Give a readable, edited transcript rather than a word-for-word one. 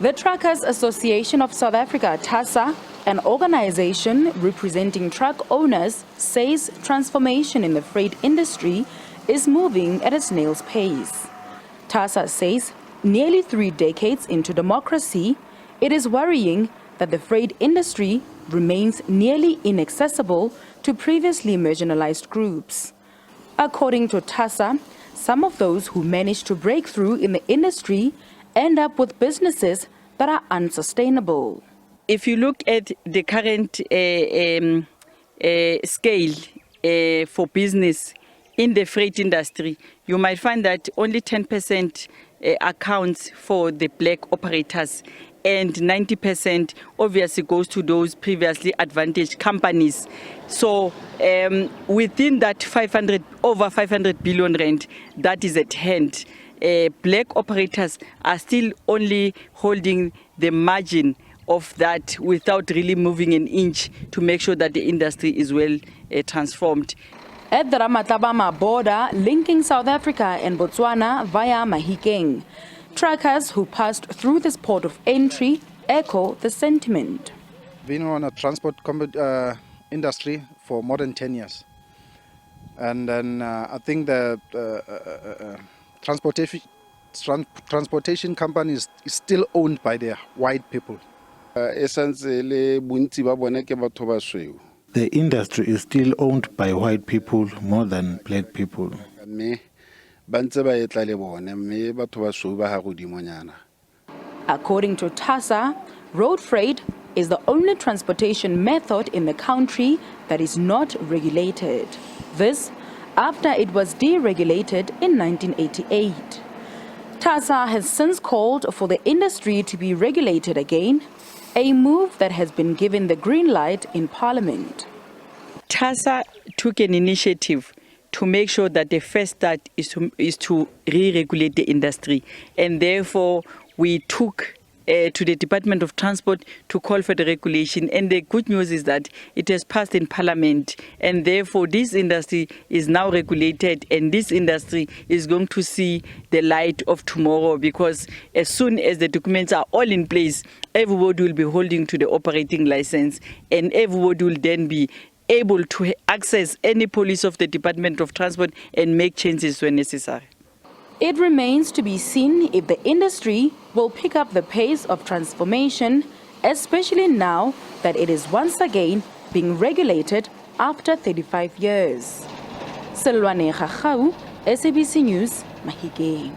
The Truckers Association of South Africa, TASA, an organization representing truck owners, says transformation in the freight industry is moving at a snail's pace. TASA says nearly 3 decades into democracy, it is worrying that the freight industry remains nearly inaccessible to previously marginalized groups. According to TASA, some of those who manage to break through in the industry end up with businesses that are unsustainable. If you look at the current scale for business in the freight industry, you might find that only 10% accounts for the black operators, and 90% obviously goes to those previously advantaged companies. So within that over 500 billion rand that is at hand, black operators are still only holding the margin of that without really moving an inch to make sure that the industry is well transformed. At the Ramatlabama border linking South Africa and Botswana via Mahikeng, truckers who passed through this port of entry echo the sentiment. Been on a transport industry for more than 10 years. And then I think the transportation company is still owned by the white people. The industry is still owned by white people more than black people. According to TASA, road freight is the only transportation method in the country that is not regulated. This after it was deregulated in 1988. TASA has since called for the industry to be regulated again, a move that has been given the green light in Parliament. TASA took an initiative to make sure that the first start is to re-regulate the industry, and therefore we took to the Department of Transport to call for the regulation. And the good news is that it has passed in Parliament, and therefore this industry is now regulated, and this industry is going to see the light of tomorrow, because as soon as the documents are all in place, everybody will be holding to the operating license, and everybody will then be able to access any police of the Department of Transport and make changes when necessary. It remains to be seen if the industry will pick up the pace of transformation, especially now that it is once again being regulated after 35 years. Silwane Gagau, SABC News, Mahikeng.